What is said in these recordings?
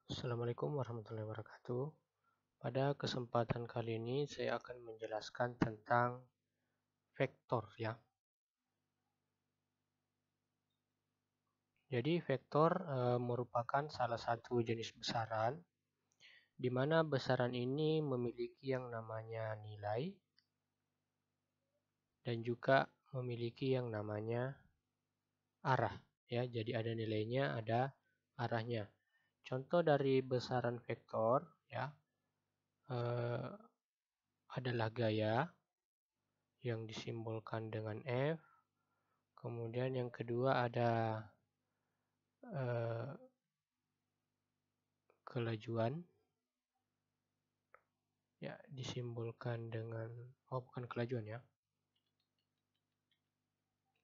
Assalamualaikum warahmatullahi wabarakatuh. Pada kesempatan kali ini saya akan menjelaskan tentang vektor ya. Jadi vektor merupakan salah satu jenis besaran di mana besaran ini memiliki yang namanya nilai dan juga memiliki yang namanya arah ya. Jadi ada nilainya, ada arahnya. Contoh dari besaran vektor ya adalah gaya yang disimbolkan dengan F. Kemudian yang kedua ada kelajuan ya, disimbolkan dengan bukan kelajuan ya,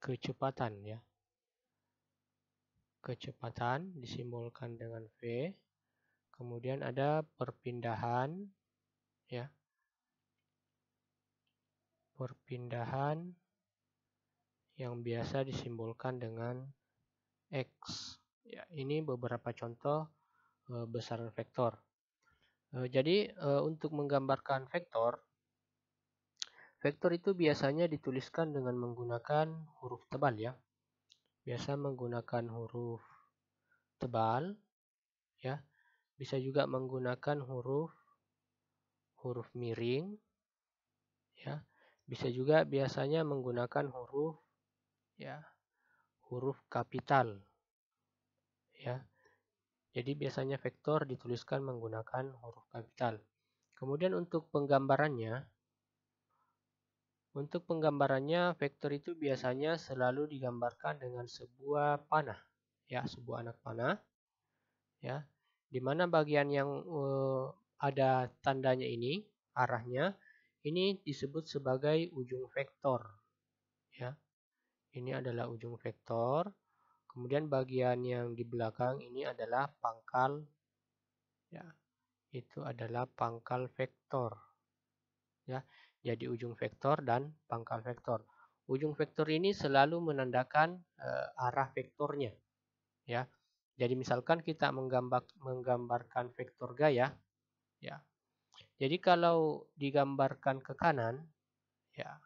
kecepatan ya. Kecepatan disimbolkan dengan V. Kemudian ada perpindahan ya. Perpindahan yang biasa disimbolkan dengan X. Ya, ini beberapa contoh besaran vektor. Jadi untuk menggambarkan vektor, vektor itu biasanya dituliskan dengan menggunakan huruf tebal ya. Biasa menggunakan huruf tebal ya. Bisa juga menggunakan huruf miring ya. Bisa juga biasanya menggunakan huruf kapital ya. Jadi biasanya vektor dituliskan menggunakan huruf kapital. Kemudian untuk penggambarannya vektor itu biasanya selalu digambarkan dengan sebuah panah ya, sebuah anak panah ya, di mana bagian yang ada tandanya ini, arahnya, ini disebut sebagai ujung vektor ya. Ini adalah ujung vektor. Kemudian bagian yang di belakang ini adalah pangkal ya. Itu adalah pangkal vektor ya. Jadi ujung vektor dan pangkal vektor. Ujung vektor ini selalu menandakan arah vektornya ya. Jadi misalkan kita menggambarkan vektor gaya ya. Jadi kalau digambarkan ke kanan ya,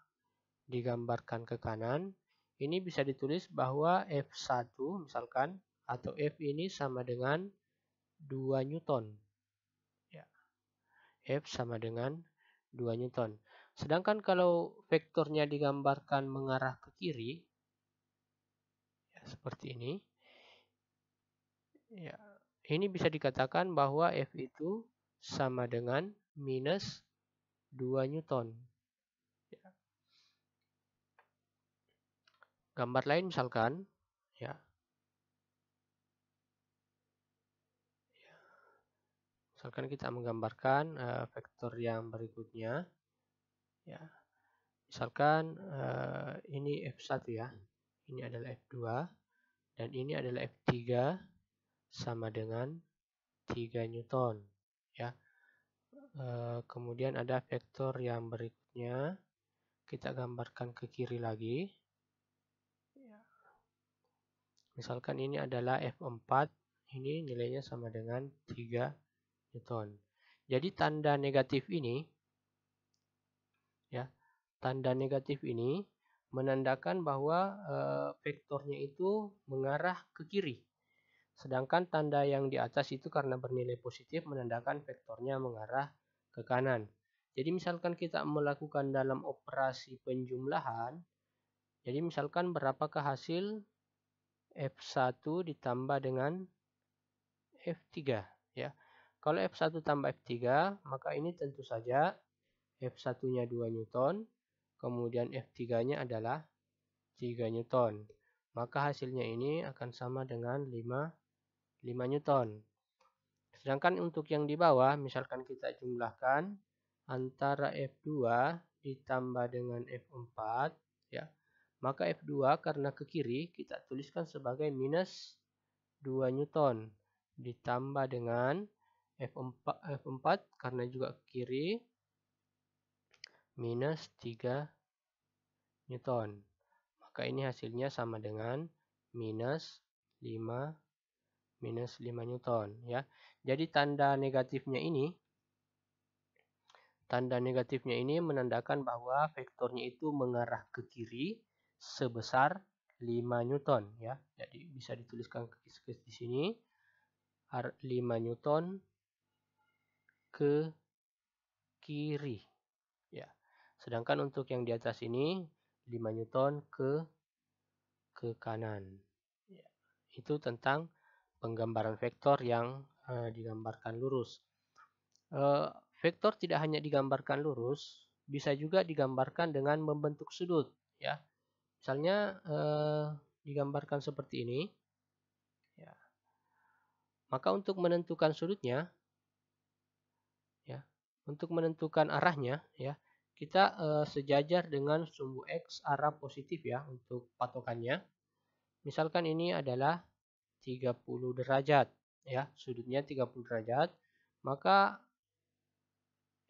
digambarkan ke kanan, ini bisa ditulis bahwa F1 misalkan atau F ini sama dengan 2 Newton. Ya. F sama dengan 2 Newton. Sedangkan kalau vektornya digambarkan mengarah ke kiri ya, seperti ini. Ya, ini bisa dikatakan bahwa F itu sama dengan minus 2 Newton. Ya. Gambar lain misalkan, ya. Misalkan kita menggambarkan vektor yang berikutnya, ya. Misalkan ini F1 ya, ini adalah F2, dan ini adalah F3 sama dengan 3 Newton, ya. Kemudian ada vektor yang berikutnya, kita gambarkan ke kiri lagi. Misalkan ini adalah F4, ini nilainya sama dengan 3 Newton. Jadi tanda negatif ini, ya, tanda negatif ini menandakan bahwa vektornya itu mengarah ke kiri. Sedangkan tanda yang di atas itu karena bernilai positif menandakan vektornya mengarah ke kanan. Jadi misalkan kita melakukan dalam operasi penjumlahan, jadi misalkan berapakah hasil F1 ditambah dengan F3 ya. Kalau F1 tambah F3, maka ini tentu saja F1-nya 2 Newton, kemudian F3-nya adalah 3 Newton. Maka hasilnya ini akan sama dengan 5 Newton. Sedangkan untuk yang di bawah, misalkan kita jumlahkan antara F2 ditambah dengan F4, ya, maka F2 karena ke kiri kita tuliskan sebagai minus 2 Newton ditambah dengan F4 karena juga ke kiri minus 3 Newton. Maka ini hasilnya sama dengan minus 5 minus 5 Newton ya. Jadi tanda negatifnya ini menandakan bahwa vektornya itu mengarah ke kiri sebesar 5 Newton ya. Jadi bisa dituliskan di sini 5 Newton ke kiri ya. Sedangkan untuk yang di atas ini 5 Newton ke kanan. Ya. Itu tentang penggambaran vektor yang digambarkan lurus. Vektor tidak hanya digambarkan lurus, bisa juga digambarkan dengan membentuk sudut ya. Misalnya digambarkan seperti ini ya. Maka untuk menentukan sudutnya ya, untuk menentukan arahnya ya, kita sejajar dengan sumbu X arah positif ya untuk patokannya. Misalkan ini adalah 30 derajat ya, sudutnya 30 derajat, maka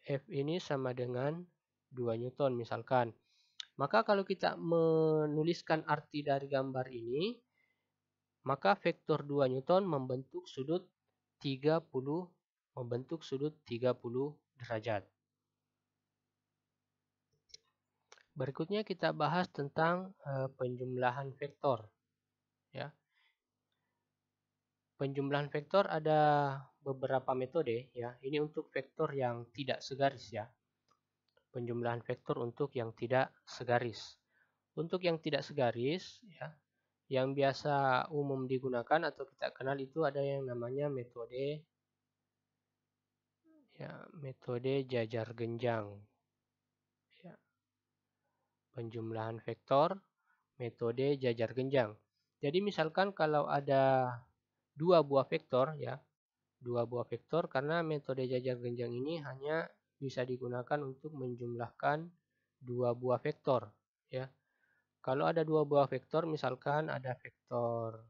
F ini sama dengan 2 Newton misalkan. Maka kalau kita menuliskan arti dari gambar ini, maka vektor 2 Newton membentuk sudut 30 derajat. Berikutnya kita bahas tentang penjumlahan vektor ya. Penjumlahan vektor ada beberapa metode ya. Ini untuk vektor yang tidak segaris ya. Penjumlahan vektor untuk yang tidak segaris. Untuk yang tidak segaris ya, yang biasa umum digunakan atau kita kenal itu ada yang namanya metode jajar genjang. Ya. Penjumlahan vektor metode jajar genjang. Jadi misalkan kalau ada dua buah vektor ya, karena metode jajar genjang ini hanya bisa digunakan untuk menjumlahkan dua buah vektor ya. Kalau ada dua buah vektor, misalkan ada vektor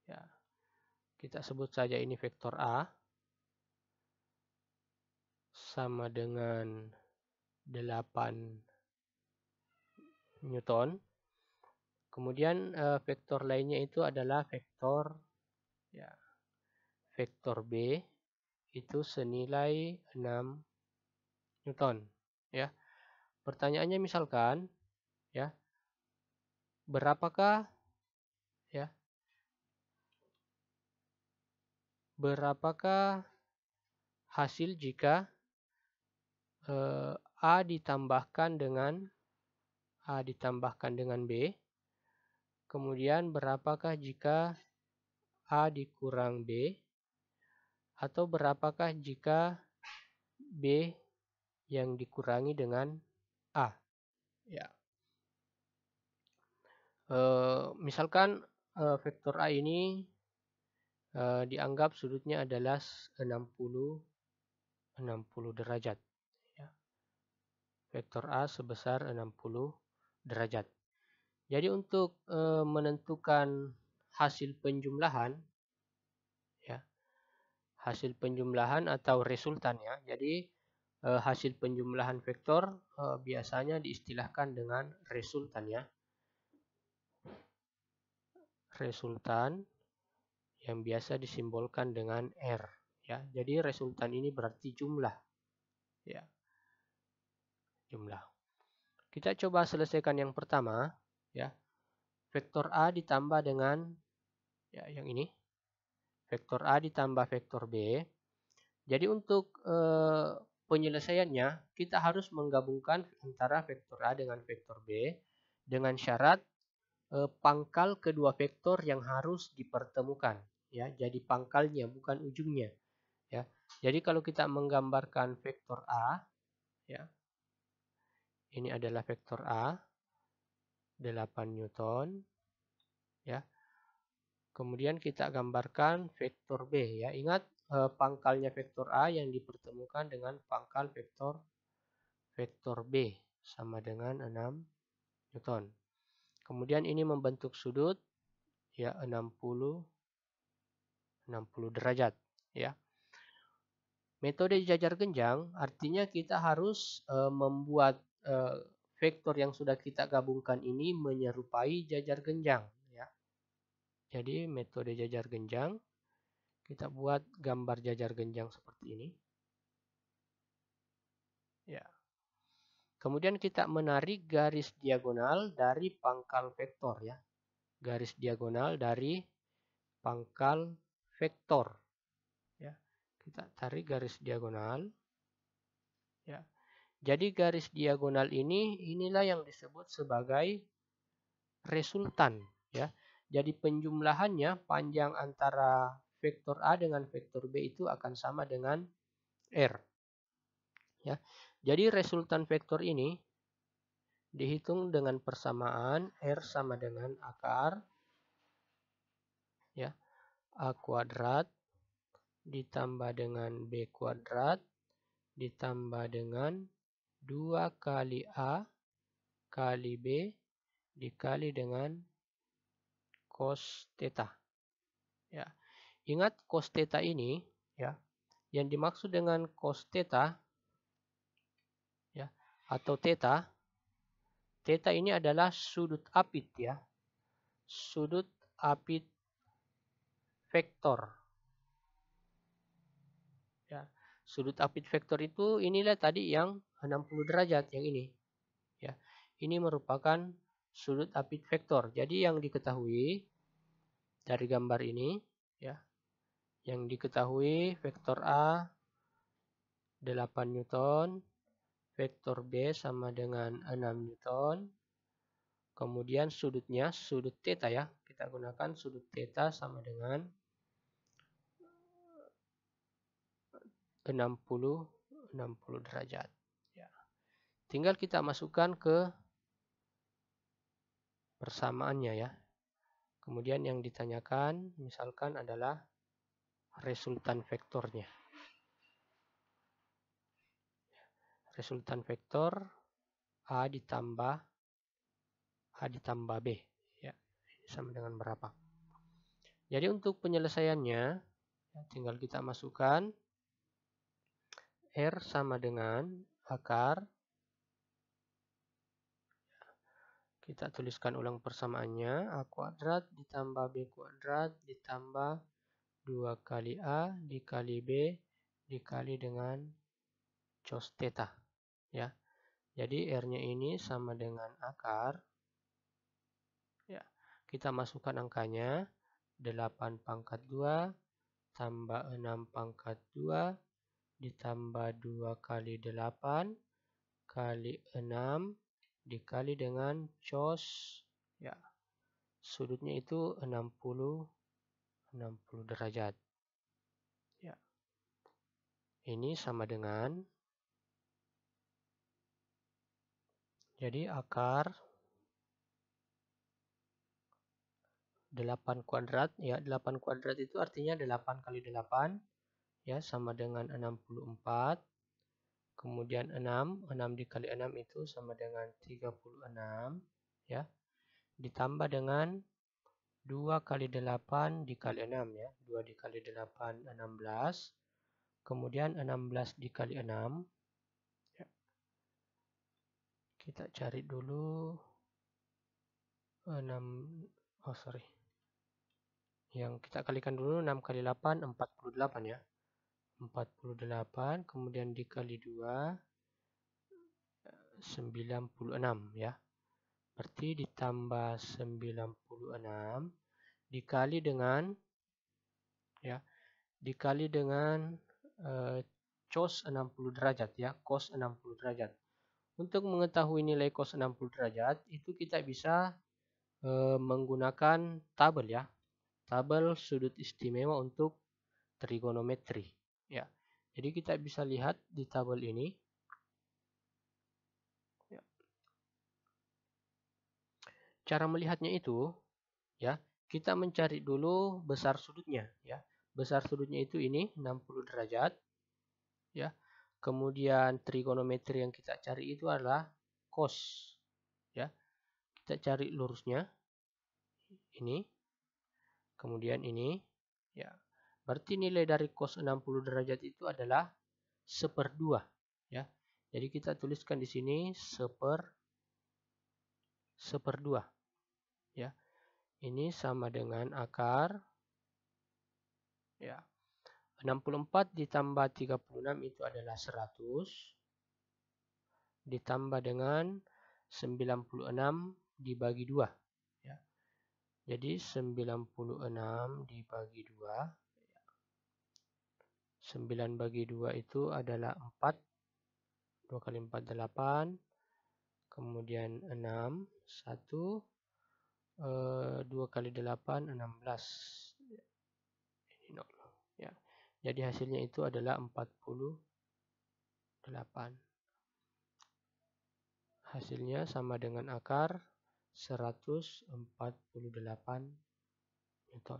ya, kita sebut saja ini vektor A sama dengan 8 Newton. Kemudian vektor lainnya itu adalah vektor B itu senilai 6 Newton ya. Pertanyaannya misalkan ya, berapakah hasil jika A ditambahkan dengan B, kemudian berapakah jika A dikurang B, atau berapakah jika B yang dikurangi dengan A ya. Misalkan vektor A ini dianggap sudutnya adalah 60 derajat ya. Vektor A sebesar 60 derajat. Jadi untuk menentukan hasil penjumlahan ya, hasil penjumlahan atau resultannya. Jadi hasil penjumlahan vektor biasanya diistilahkan dengan resultan ya. Resultan yang biasa disimbolkan dengan R ya. Jadi resultan ini berarti jumlah ya. Jumlah. Kita coba selesaikan yang pertama ya. Vektor A ditambah dengan ya yang ini. Vektor A ditambah vektor B. Jadi untuk penyelesaiannya kita harus menggabungkan antara vektor A dengan vektor B dengan syarat pangkal kedua vektor yang harus dipertemukan ya. Jadi pangkalnya bukan ujungnya ya. Jadi kalau kita menggambarkan vektor A ya. Ini adalah vektor A 8 Newton ya. Kemudian kita gambarkan vektor B ya. Ingat pangkalnya vektor A yang dipertemukan dengan pangkal vektor B sama dengan 6 Newton. Kemudian ini membentuk sudut ya 60 derajat ya. Metode jajar genjang artinya kita harus membuat vektor yang sudah kita gabungkan ini menyerupai jajar genjang ya. Jadi metode jajar genjang Kita buat gambar jajar genjang seperti ini. Ya. Kemudian kita menarik garis diagonal dari pangkal vektor ya. Garis diagonal dari pangkal vektor. Ya. Kita tarik garis diagonal. Ya. Jadi garis diagonal inilah yang disebut sebagai resultan ya. Jadi penjumlahannya panjang antara vektor A dengan vektor B itu akan sama dengan R. Ya. Jadi resultan vektor ini dihitung dengan persamaan R sama dengan akar ya, A kuadrat ditambah dengan B kuadrat ditambah dengan 2 kali A kali B dikali dengan cos theta. Ya. Ingat cos theta ini ya. Yang dimaksud dengan cos theta ya atau theta ini adalah sudut apit ya. Sudut apit vektor. Ya. Sudut apit vektor itu inilah tadi yang 60 derajat yang ini. Ya. Ini merupakan sudut apit vektor. Jadi yang diketahui dari gambar ini ya. Yang diketahui vektor A 8 Newton, vektor B sama dengan 6 Newton. Kemudian sudutnya, sudut theta ya. Kita gunakan sudut theta sama dengan 60 derajat. Ya. Tinggal kita masukkan ke persamaannya ya. Kemudian yang ditanyakan misalkan adalah resultan vektornya. Resultan vektor A ditambah B. Ya, sama dengan berapa? Jadi untuk penyelesaiannya, ya, tinggal kita masukkan R sama dengan akar. Kita tuliskan ulang persamaannya. A kuadrat ditambah B kuadrat ditambah 2 kali A dikali B dikali dengan cos theta. Ya. Jadi R-nya ini sama dengan akar. Ya. Kita masukkan angkanya. 8 pangkat 2 tambah 6 pangkat 2 ditambah 2 kali 8 kali 6 dikali dengan cos ya sudutnya itu 60 derajat ya. Ini sama dengan jadi akar 8 kuadrat ya. 8 kuadrat itu artinya 8 kali 8 ya sama dengan 64. Kemudian 6 dikali 6 itu sama dengan 36 ya. Ditambah dengan 2 kali 8 dikali 6 ya. 2 dikali 8 16. Kemudian 16 dikali 6 ya. Kita cari dulu 6 yang kita kalikan dulu 6 kali 8 48 ya. 48 kemudian dikali 2 96 ya. Berarti ditambah 96 dikali dengan ya dikali dengan cos 60 derajat ya, cos 60 derajat. Untuk mengetahui nilai cos 60 derajat itu kita bisa menggunakan tabel ya. Tabel sudut istimewa untuk trigonometri ya. Jadi kita bisa lihat di tabel ini ya. Cara melihatnya itu ya, kita mencari dulu besar sudutnya ya. Besar sudutnya itu ini 60 derajat ya. Kemudian trigonometri yang kita cari itu adalah cos ya. Kita cari lurusnya ini. Kemudian ini ya. Berarti nilai dari cos 60 derajat itu adalah 1/2 ya. Jadi kita tuliskan di sini 1/2 ya. Ini sama dengan akar ya 64 ditambah 36 itu adalah 100. Ditambah dengan 96 dibagi 2. Ya. Jadi 96 dibagi 2. 9 bagi 2 itu adalah 4. 2 kali 4, 8. Kemudian 6. 1. 2 kali 8, 16. Ini 0. Ya. Jadi hasilnya itu adalah 48. Hasilnya sama dengan akar 148 Newton.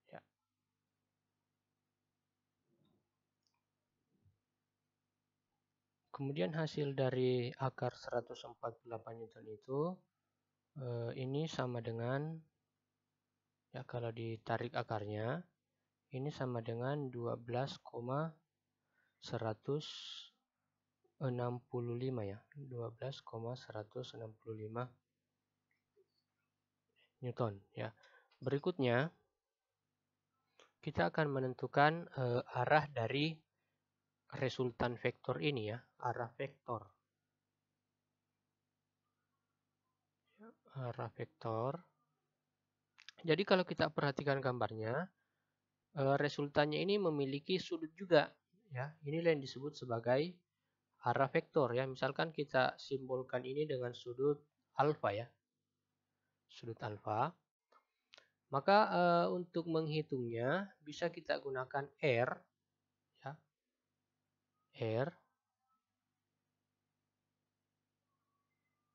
Ya. Kemudian hasil dari akar 148 Newton itu ini sama dengan, ya kalau ditarik akarnya, ini sama dengan 12,165 ya. 12,165 Newton ya. Berikutnya kita akan menentukan arah dari resultan vektor ini ya, arah vektor. Arah vektor. Jadi kalau kita perhatikan gambarnya, resultannya ini memiliki sudut juga ya. Inilah yang disebut sebagai arah vektor ya. Misalkan kita simbolkan ini dengan sudut alfa ya. Sudut alfa. Maka untuk menghitungnya bisa kita gunakan R ya. R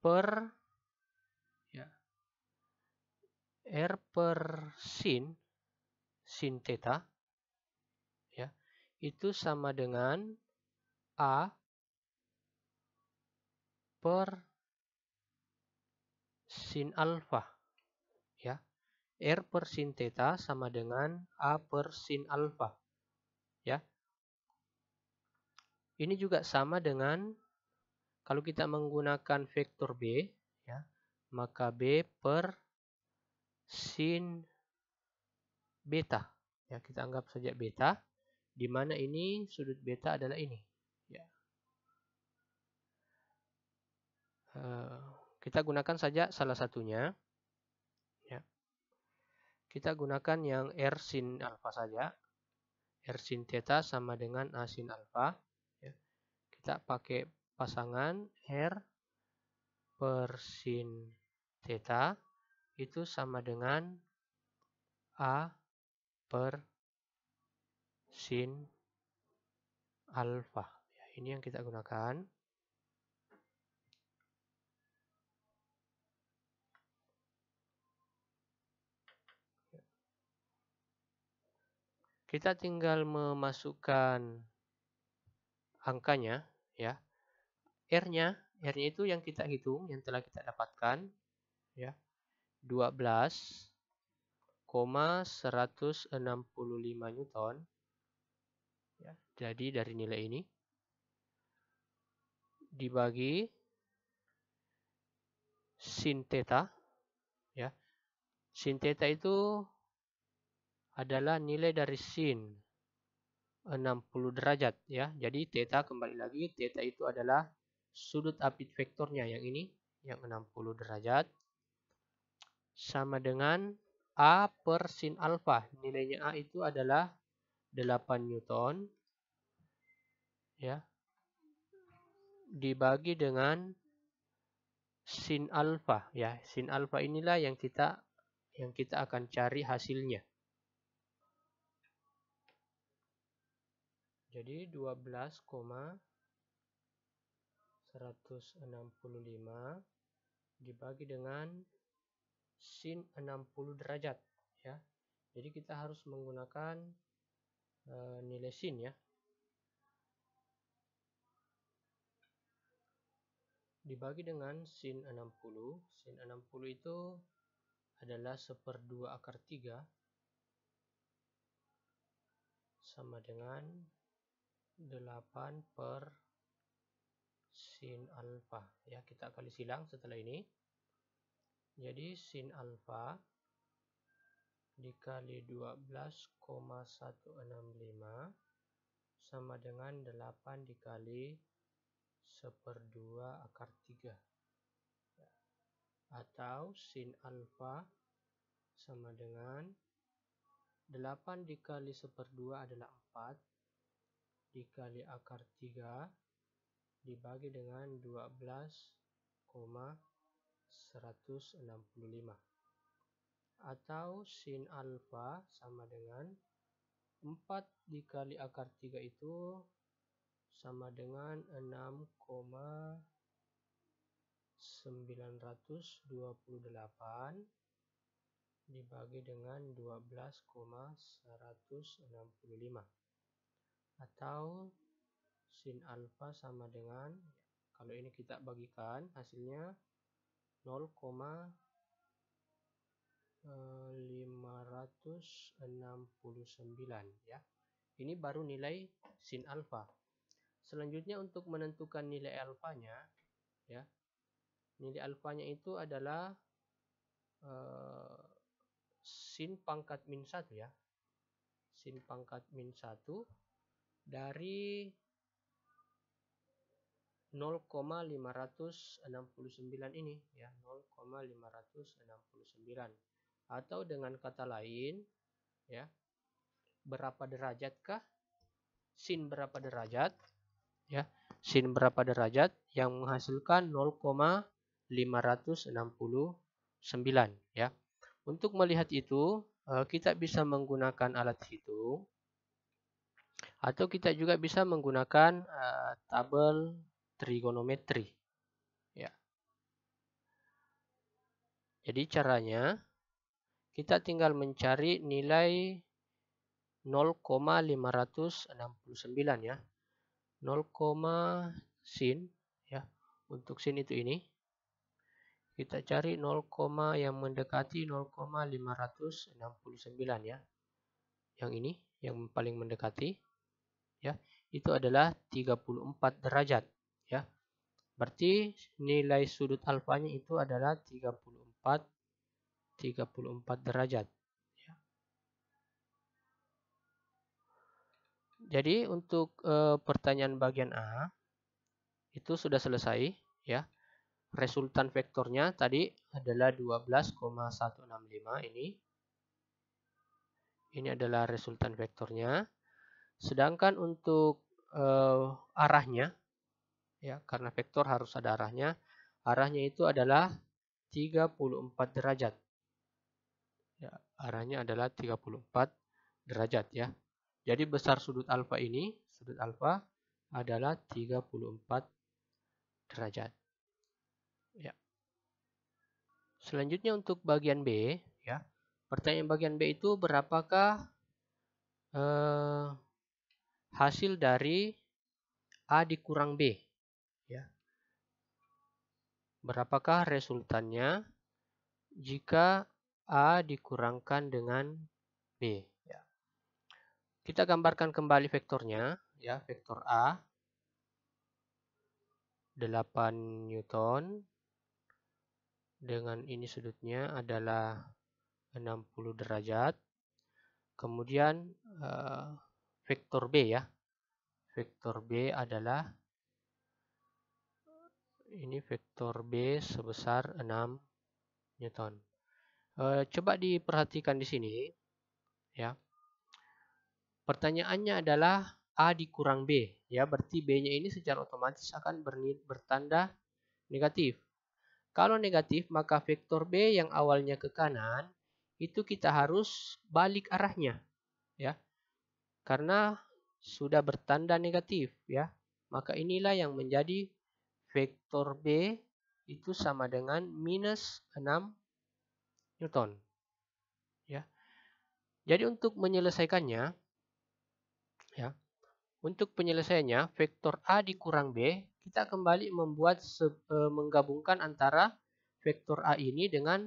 per ya. R per sin theta ya. Itu sama dengan A per sin alfa ya. R per sin theta sama dengan A per sin alfa ya. Ini juga sama dengan kalau kita menggunakan vektor B ya, maka B per sin beta ya, kita anggap saja beta, di mana ini sudut beta adalah ini ya. Kita gunakan saja salah satunya ya. Kita gunakan yang R sin alfa saja. R sin theta sama dengan A sin alfa ya. Kita pakai pasangan R per sin theta itu sama dengan A per sin alfa. Ya, ini yang kita gunakan. Kita tinggal memasukkan angkanya ya. R-nya itu yang kita hitung, yang telah kita dapatkan ya. 12,165 Newton. Ya, jadi dari nilai ini dibagi sin theta ya. Sin theta itu adalah nilai dari sin 60 derajat ya. Jadi theta kembali lagi, theta itu adalah sudut apit vektornya yang ini, yang 60 derajat. Sama dengan A per sin alfa. Nilainya A itu adalah 8 Newton ya. Dibagi dengan sin alfa ya. Sin alfa inilah yang kita akan cari hasilnya. Jadi 12,165 dibagi dengan sin 60 derajat ya. Jadi kita harus menggunakan nilai sin ya. Dibagi dengan sin 60. Sin 60 itu adalah 1/2 akar 3 sama dengan 8 per sin alfa ya. Kita kali silang setelah ini. Jadi sin alfa dikali 12,165 sama dengan 8 dikali 1/2 akar 3. Atau sin alfa sama dengan 8 dikali 1/2 adalah 4 dikali akar 3 dibagi dengan 12,165. Atau sin alfa sama dengan 4 dikali akar 3 itu sama dengan 6,928 dibagi dengan 12,165. Atau sin alfa sama dengan, kalau ini kita bagikan hasilnya 0,569 ya. Ini baru nilai sin alfa. Selanjutnya untuk menentukan nilai alfanya ya. Nilai alfanya itu adalah sin pangkat min 1 ya. Sin pangkat min 1 dari 0,569 ini ya, 0,569. Atau dengan kata lain ya, berapa derajatkah? Sin berapa derajat? Ya, sin berapa derajat yang menghasilkan 0,569 ya. Untuk melihat itu kita bisa menggunakan alat hitung atau kita juga bisa menggunakan tabel trigonometri ya. Jadi caranya kita tinggal mencari nilai 0,569 ya. 0, sin ya. Untuk sin itu ini kita cari 0, yang mendekati 0,569 ya. Yang ini yang paling mendekati ya. Itu adalah 34 derajat ya. Berarti nilai sudut alfanya itu adalah 34 derajat ya. Jadi untuk pertanyaan bagian A itu sudah selesai ya. Resultan vektornya tadi adalah 12,165 ini. Ini adalah resultan vektornya. Sedangkan untuk arahnya ya, karena vektor harus ada arahnya. Arahnya itu adalah 34 derajat. Ya, arahnya adalah 34 derajat ya. Jadi besar sudut alfa ini, sudut alfa adalah 34 derajat. Ya. Selanjutnya untuk bagian B ya. Pertanyaan bagian B itu berapakah hasil dari A dikurang B ya. Berapakah resultannya jika A dikurangkan dengan B ya. Kita gambarkan kembali vektornya ya, vektor A 8 Newton dengan ini sudutnya adalah 60 derajat. Kemudian vektor B ya. Vektor B adalah ini vektor B sebesar 6 Newton. Coba diperhatikan di sini ya. Pertanyaannya adalah A dikurang B ya, berarti B-nya ini secara otomatis akan bertanda negatif. Kalau negatif maka vektor B yang awalnya ke kanan itu kita harus balik arahnya ya. Karena sudah bertanda negatif ya. Maka inilah yang menjadi vektor B itu sama dengan minus 6 Newton ya. Jadi untuk menyelesaikannya ya, untuk penyelesaiannya vektor A dikurang B, kita kembali menggabungkan antara vektor A ini dengan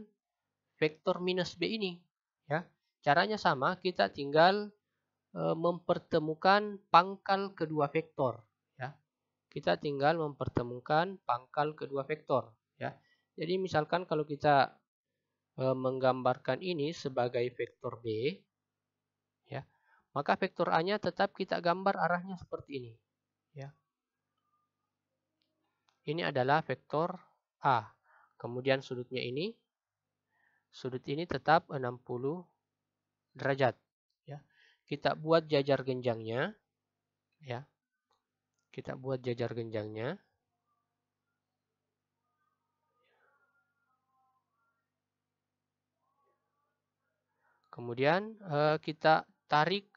vektor minus B ini ya. Caranya sama, kita tinggal mempertemukan pangkal kedua vektor ya. Kita tinggal mempertemukan pangkal kedua vektor ya. Jadi misalkan kalau kita menggambarkan ini sebagai vektor B ya, maka vektor A-nya tetap kita gambar arahnya seperti ini. Ya. Ini adalah vektor A. Kemudian sudutnya ini, sudut ini tetap 60 derajat. Ya. Kita buat jajar genjangnya. Ya. Kita buat jajar genjangnya. Kemudian kita tarik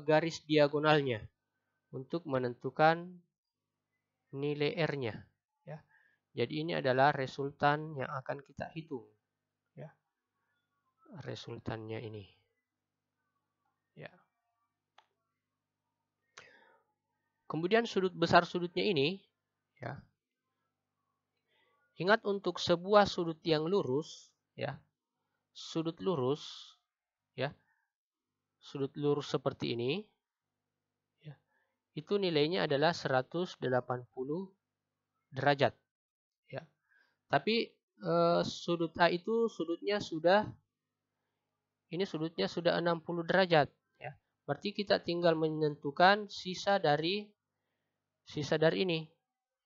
garis diagonalnya untuk menentukan nilai R-nya. Ya. Jadi ini adalah resultan yang akan kita hitung. Ya. Resultannya ini. Ya. Kemudian sudut besar sudutnya ini, ya. Ingat untuk sebuah sudut yang lurus, ya. Sudut lurus, ya. Sudut lurus seperti ini, ya. Itu nilainya adalah 180 derajat, ya. Tapi sudut A itu sudutnya sudah 60 derajat, ya. Berarti kita tinggal menentukan sisa dari ini,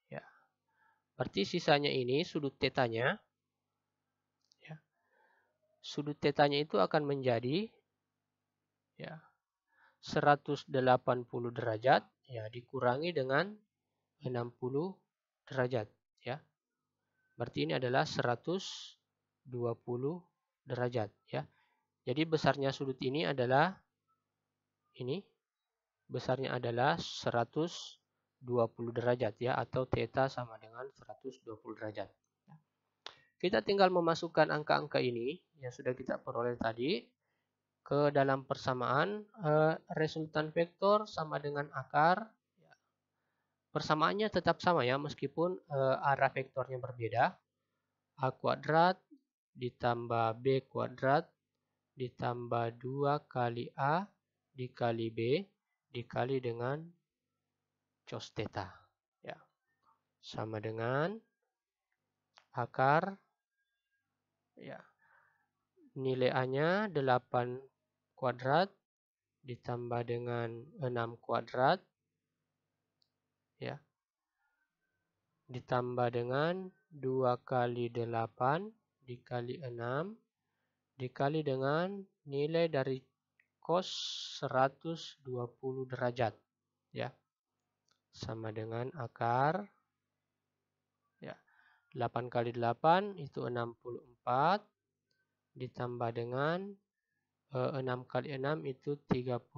ya. Berarti sisanya ini sudut tetanya, ya. Sudut tetanya itu akan menjadi, ya, 180 derajat, ya, dikurangi dengan 60 derajat, ya. Berarti ini adalah 120 derajat, ya. Jadi besarnya sudut ini adalah ini, besarnya adalah 120 derajat, ya, atau theta sama dengan 120 derajat. Kita tinggal memasukkan angka-angka ini yang sudah kita peroleh tadi ke dalam persamaan. Resultan vektor sama dengan akar. Persamaannya tetap sama, ya, meskipun arah vektornya berbeda. A kuadrat ditambah B kuadrat ditambah 2 kali A dikali B dikali dengan cos theta, ya, sama dengan akar, ya, nilai A-nya 8 kuadrat ditambah dengan 6 kuadrat, ya, ditambah dengan 2 kali 8 dikali 6 dikali dengan nilai dari cos 120 derajat, ya, sama dengan akar, ya, 8 kali 8 itu 64 ditambah dengan 6 kali 6 itu 36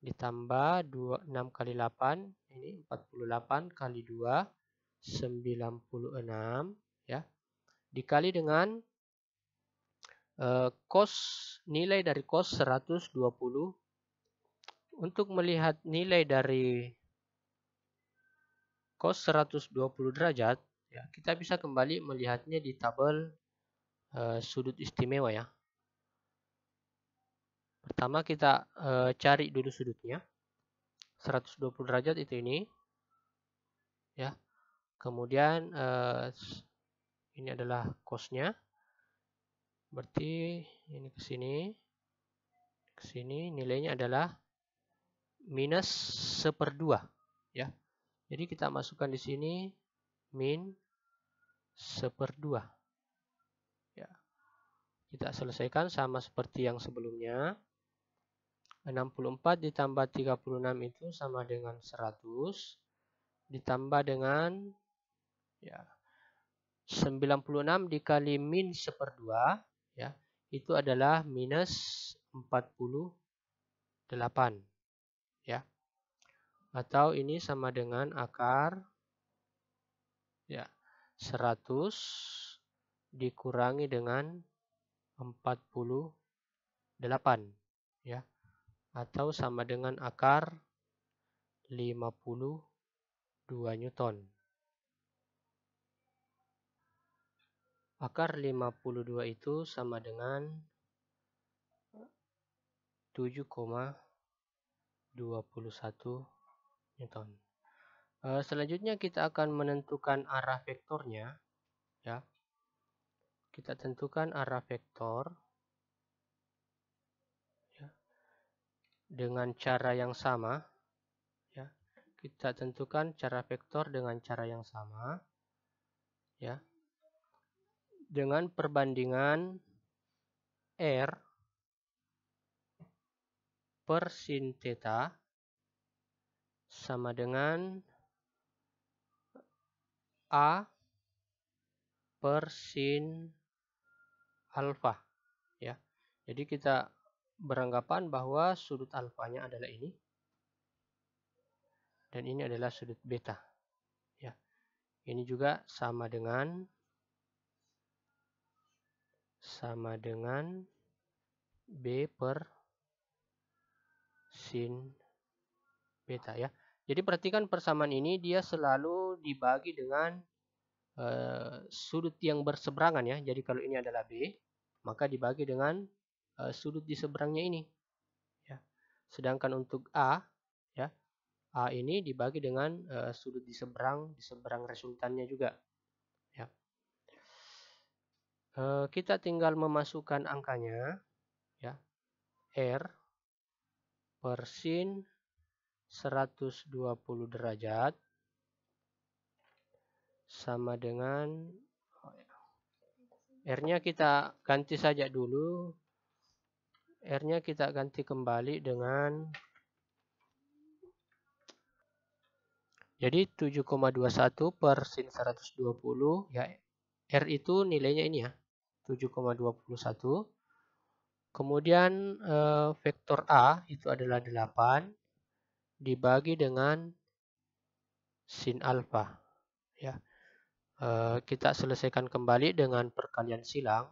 ditambah 6 kali 8 ini 48 kali 2 96, ya, dikali dengan nilai dari cos 120. Untuk melihat nilai dari cos 120 derajat, ya, kita bisa kembali melihatnya di tabel sudut istimewa, ya. Pertama kita cari dulu sudutnya. 120 derajat itu ini, ya. Kemudian ini adalah cosnya. Berarti ini ke sini nilainya adalah minus 1/2, ya. Jadi kita masukkan di sini min 1/2. Ya. Kita selesaikan sama seperti yang sebelumnya. 64 ditambah 36 itu sama dengan 100 ditambah dengan, ya, 96 dikali min 1/2, ya, itu adalah minus 48, ya. Atau ini sama dengan akar, ya, 100 dikurangi dengan 48, ya, atau sama dengan akar 52 Newton. Akar 52 itu sama dengan 7,21 Newton. Selanjutnya kita akan menentukan arah vektornya, ya. Kita tentukan arah vektor, ya. dengan cara yang sama, ya. Kita tentukan cara vektor dengan cara yang sama, ya. Dengan perbandingan R per sin theta sama dengan A per sin alfa, ya. Jadi kita beranggapan bahwa sudut alfanya adalah ini dan ini adalah sudut beta, ya. Ini juga sama dengan B per sin beta, ya. Jadi perhatikan persamaan ini dia selalu dibagi dengan sudut yang berseberangan, ya. Jadi kalau ini adalah B, maka dibagi dengan sudut di seberangnya ini, ya. Sedangkan untuk A, ya, A ini dibagi dengan sudut di seberang resultannya juga, ya. Kita tinggal memasukkan angkanya, ya. R per sin 120 derajat sama dengan R-nya kita ganti saja dulu. R-nya kita ganti kembali dengan jadi 7,21 per sin 120, ya. R itu nilainya ini, ya, 7,21. Kemudian vektor A itu adalah 8 dibagi dengan sin alfa, ya. Kita selesaikan kembali dengan perkalian silang,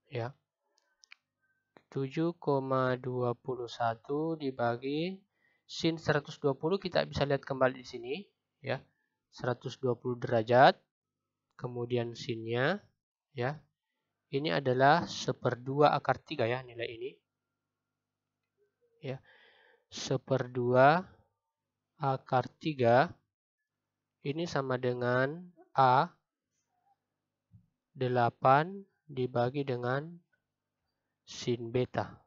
ya. 7,21 dibagi sin 120 kita bisa lihat kembali di sini, ya. 120 derajat, kemudian sinnya, ya. Ini adalah 1/2 akar 3, ya, nilai ini, ya. 1/2 akar 3 ini sama dengan A 8 dibagi dengan sin beta.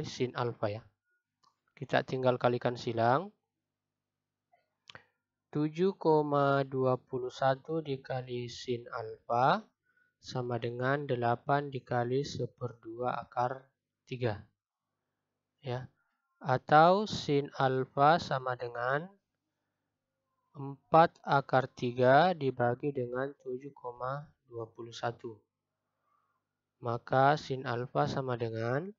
Sin alfa, ya. Kita tinggal kalikan silang. 7,21 dikali sin alfa sama dengan 8 dikali 1/2 akar 3. Ya. Atau sin alfa sama dengan 4 akar 3 dibagi dengan 7,21. Maka sin alfa sama dengan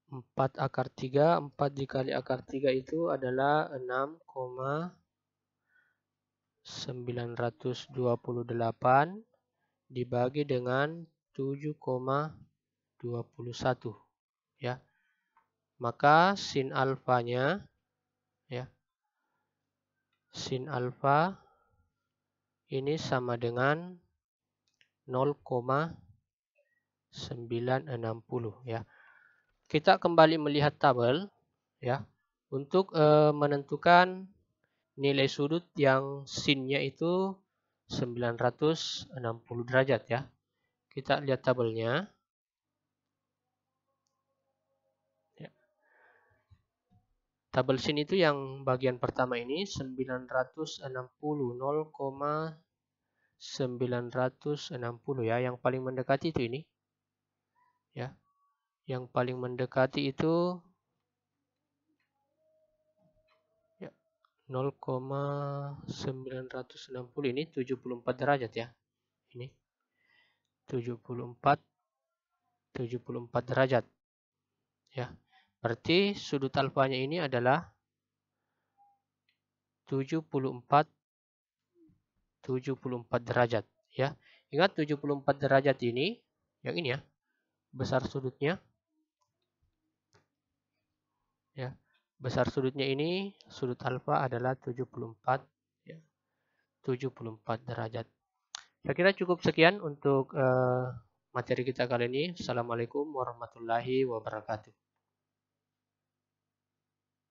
4 akar 3. 4 dikali akar 3 itu adalah 6,928 dibagi dengan 7,21, ya. Maka sin alfanya, ya, sin alfa ini sama dengan 0,960, ya. Kita kembali melihat tabel, ya, untuk menentukan nilai sudut yang sinnya itu 960 derajat, ya. Kita lihat tabelnya. Tabel sin itu yang bagian pertama ini 960, 0,960, ya. Yang paling mendekati itu ini, ya. Yang paling mendekati itu, ya, 0,960 ini 74 derajat, ya. Ini 74 derajat, ya. Berarti sudut alfanya ini adalah 74 derajat, ya. Ingat 74 derajat ini, yang ini, ya, besar sudutnya, ya. Besar sudutnya ini, sudut alfa adalah 74, ya, 74 derajat. Saya kira cukup sekian untuk materi kita kali ini. Assalamualaikum warahmatullahi wabarakatuh.